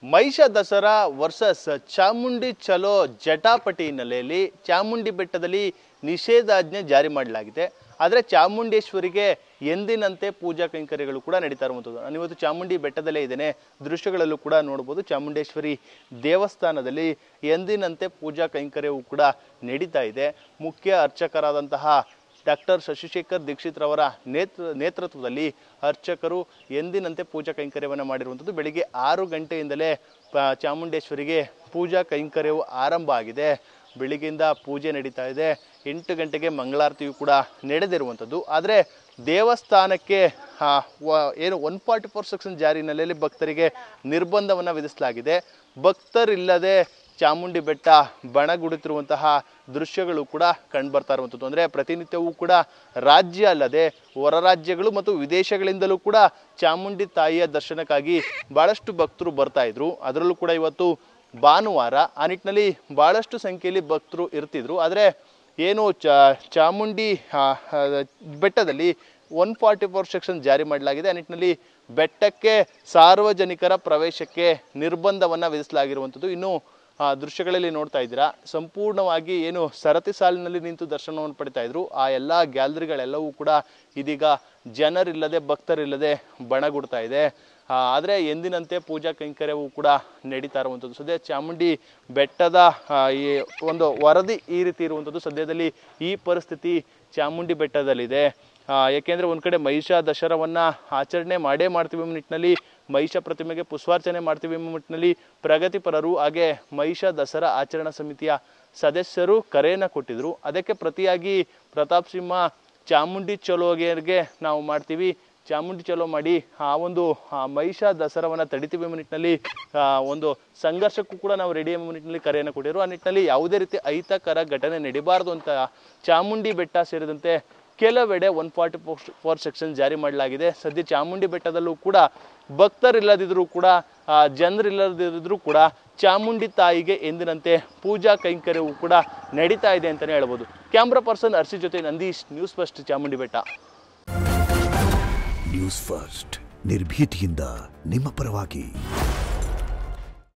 Mahisha Dasara versus Chamundi ಚಲೋ ಜಟಾಪಟಿ ಹಿನ್ನೆಲೆಯಲ್ಲಿ ಚಾಮುಂಡಿ ಬೆಟ್ಟದಲ್ಲಿ ನಿಷೇಧಾಜ್ಞೆ ಜಾರಿ ಮಾಡಲಾಗಿದೆ. ಆದರೆ ಚಾಮುಂಡೇಶ್ವರಿಗೆ ಎಂದಿನಂತೆ ಪೂಜಾ ಕೈಂಕರ್ಯಗಳು ಕೂಡ ನಡೀತಾ ಇರುವಂಥದ್ದು. ನಾನಿವತ್ತು ಚಾಮುಂಡಿ ಬೆಟ್ಟದಲ್ಲೇ ಇದ್ದೇನೆ. ದೃಶ್ಯಗಳಲ್ಲೂ ಕೂಡ ನೋಡ್ಬೋದು. ಚಾಮುಂಡೇಶ್ವರಿ ದೇವಸ್ಥಾನದಲ್ಲಿ ಎಂದಿನಂತೆ ಪೂಜಾ ಕೈಂಕರ್ಯವೂ ಕೂಡ ನಡೀತಾ ಇದೆ. ಮುಖ್ಯ ಅರ್ಚಕರಾದಂತಹ ಡಾಕ್ಟರ್ ಶಶಿಶೇಖರ್ ದೀಕ್ಷಿತ್ ರವರ ನೇತೃತ್ವದಲ್ಲಿ ಅರ್ಚಕರು ಎಂದಿನಂತೆ ಪೂಜಾ ಕೈಂಕರ್ಯವನ್ನು ಮಾಡಿರುವಂಥದ್ದು. ಬೆಳಿಗ್ಗೆ 6 ಗಂಟೆಯಿಂದಲೇ ಚಾಮುಂಡೇಶ್ವರಿಗೆ ಪೂಜಾ ಕೈಂಕರ್ಯವು ಆರಂಭ ಆಗಿದೆ. ಬೆಳಿಗ್ಗೆಯಿಂದ ಪೂಜೆ ನಡೀತಾ ಇದೆ. 8 ಗಂಟೆಗೆ ಮಂಗಳಾರತಿಯು ಕೂಡ ನಡೆದಿರುವಂಥದ್ದು. ಆದರೆ ದೇವಸ್ಥಾನಕ್ಕೆ ಏನು 144 ಸೆಕ್ಷನ್ ಜಾರಿ ಹಿನ್ನೆಲೆಯಲ್ಲಿ ಭಕ್ತರಿಗೆ ನಿರ್ಬಂಧವನ್ನು ವಿಧಿಸಲಾಗಿದೆ. ಭಕ್ತರಿಲ್ಲದೆ ಚಾಮುಂಡಿ ಬೆಟ್ಟ ಬಣಗುಡುತ್ತಿರುವಂತಹ ದೃಶ್ಯಗಳು ಕೂಡ ಕಂಡುಬರ್ತಾ ಇರುವಂಥದ್ದು. ಅಂದರೆ ಪ್ರತಿನಿತ್ಯವೂ ಕೂಡ ರಾಜ್ಯ ಅಲ್ಲದೆ ಹೊರ ರಾಜ್ಯಗಳು ಮತ್ತು ವಿದೇಶಗಳಿಂದಲೂ ಕೂಡ ಚಾಮುಂಡಿ ತಾಯಿಯ ದರ್ಶನಕ್ಕಾಗಿ ಭಾಳಷ್ಟು ಭಕ್ತರು ಬರ್ತಾ ಇದ್ರು. ಅದರಲ್ಲೂ ಕೂಡ ಇವತ್ತು ಭಾನುವಾರ. ಆ ನಿಟ್ಟಿನಲ್ಲಿ ಭಾಳಷ್ಟು ಸಂಖ್ಯೆಯಲ್ಲಿ ಭಕ್ತರು ಇರ್ತಿದ್ರು. ಆದರೆ ಏನು ಚಾಮುಂಡಿ ಬೆಟ್ಟದಲ್ಲಿ 144 ಸೆಕ್ಷನ್ ಜಾರಿ ಮಾಡಲಾಗಿದೆ. ಆ ನಿಟ್ಟಿನಲ್ಲಿ ಬೆಟ್ಟಕ್ಕೆ ಸಾರ್ವಜನಿಕರ ಪ್ರವೇಶಕ್ಕೆ ನಿರ್ಬಂಧವನ್ನು ವಿಧಿಸಲಾಗಿರುವಂಥದ್ದು. ಇನ್ನು ದೃಶ್ಯಗಳಲ್ಲಿ ನೋಡ್ತಾ ಇದ್ದೀರಾ, ಸಂಪೂರ್ಣವಾಗಿ ಏನು ಸರತಿ ಸಾಲಿನಲ್ಲಿ ನಿಂತು ದರ್ಶನವನ್ನು ಪಡಿತಾ ಇದ್ರು ಆ ಎಲ್ಲ ಗ್ಯಾಲರಿಗಳೆಲ್ಲವೂ ಕೂಡ ಇದೀಗ ಜನರಿಲ್ಲದೆ ಭಕ್ತರಿಲ್ಲದೆ ಬಣಗುಡ್ತಾ ಇದೆ. ಆದರೆ ಎಂದಿನಂತೆ ಪೂಜಾ ಕೈಂಕರ್ಯವೂ ಕೂಡ ನಡೀತಾ ಇರುವಂಥದ್ದು. ಸದ್ಯ ಚಾಮುಂಡಿ ಬೆಟ್ಟದ ಈ ಒಂದು ವರದಿ ಈ ರೀತಿ ಇರುವಂಥದ್ದು. ಸದ್ಯದಲ್ಲಿ ಈ ಪರಿಸ್ಥಿತಿ ಚಾಮುಂಡಿ ಬೆಟ್ಟದಲ್ಲಿದೆ. ಏಕೆಂದರೆ ಒಂದು ಕಡೆ ಮಹಿಷ ದಸರಾವನ್ನು ಆಚರಣೆ ಮಾಡ್ತೀವಿ ಎಂಬ ನಿಟ್ಟಿನಲ್ಲಿ ಮಹಿಷ ಪ್ರತಿಮೆಗೆ ಪುಷ್ಪಾರ್ಚನೆ ಮಾಡ್ತೀವಿ ಎಂಬ ನಿಟ್ಟಿನಲ್ಲಿ ಪ್ರಗತಿಪರರು ಹಾಗೆ ಮಹಿಷ ದಸರಾ ಆಚರಣಾ ಸಮಿತಿಯ ಸದಸ್ಯರು ಕರೆಯನ್ನು ಕೊಟ್ಟಿದ್ರು. ಅದಕ್ಕೆ ಪ್ರತಿಯಾಗಿ ಪ್ರತಾಪ್ ಸಿಂಹ ಚಾಮುಂಡಿ ಚಲೋಗೆ ನಾವು ಮಾಡ್ತೀವಿ, ಚಾಮುಂಡಿ ಚಲೋ ಮಾಡಿ ಆ ಒಂದು ಮಹಿಷ ದಸರಾವನ್ನು ತಡಿತೀವಿ ಎಂಬ ನಿಟ್ಟಿನಲ್ಲಿ ಒಂದು ಸಂಘರ್ಷಕ್ಕೂ ಕೂಡ ನಾವು ರೆಡಿ ಎಂಬ ನಿಟ್ಟಿನಲ್ಲಿ ಕರೆಯನ್ನು ಕೊಟ್ಟಿದ್ರು. ಆ ನಿಟ್ಟಿನಲ್ಲಿ ಯಾವುದೇ ರೀತಿ ಅಹಿತಕರ ಘಟನೆ ನಡೀಬಾರ್ದು ಅಂತ ಚಾಮುಂಡಿ ಬೆಟ್ಟ ಸೇರಿದಂತೆ ಕೆಲವೆಡೆ 144 ಸೆಕ್ಷನ್ ಜಾರಿ ಮಾಡಲಾಗಿದೆ. ಸದ್ಯ ಚಾಮುಂಡಿ ಬೆಟ್ಟದಲ್ಲೂ ಕೂಡ ಭಕ್ತರಿಲ್ಲದಿದ್ರೂ ಕೂಡ ಜನರಿಲ್ಲದಿದ್ರೂ ಕೂಡ ಚಾಮುಂಡಿ ತಾಯಿಗೆ ಎಂದಿನಂತೆ ಪೂಜಾ ಕೈಂಕರ್ಯವೂ ಕೂಡ ನಡೀತಾ ಇದೆ ಅಂತಲೇ ಹೇಳ್ಬೋದು. ಕ್ಯಾಮ್ರಾ ಪರ್ಸನ್ ಅರ್ಸಿ ಜೊತೆ ನಂದೀಶ್, ನ್ಯೂಸ್ ಫಸ್ಟ್, ಚಾಮುಂಡಿ ಬೆಟ್ಟ. ನ್ಯೂಸ್ ಫಸ್ಟ್ ನಿರ್ಭೀತಿಯಿಂದ ನಿಮ್ಮ ಪರವಾಗಿ.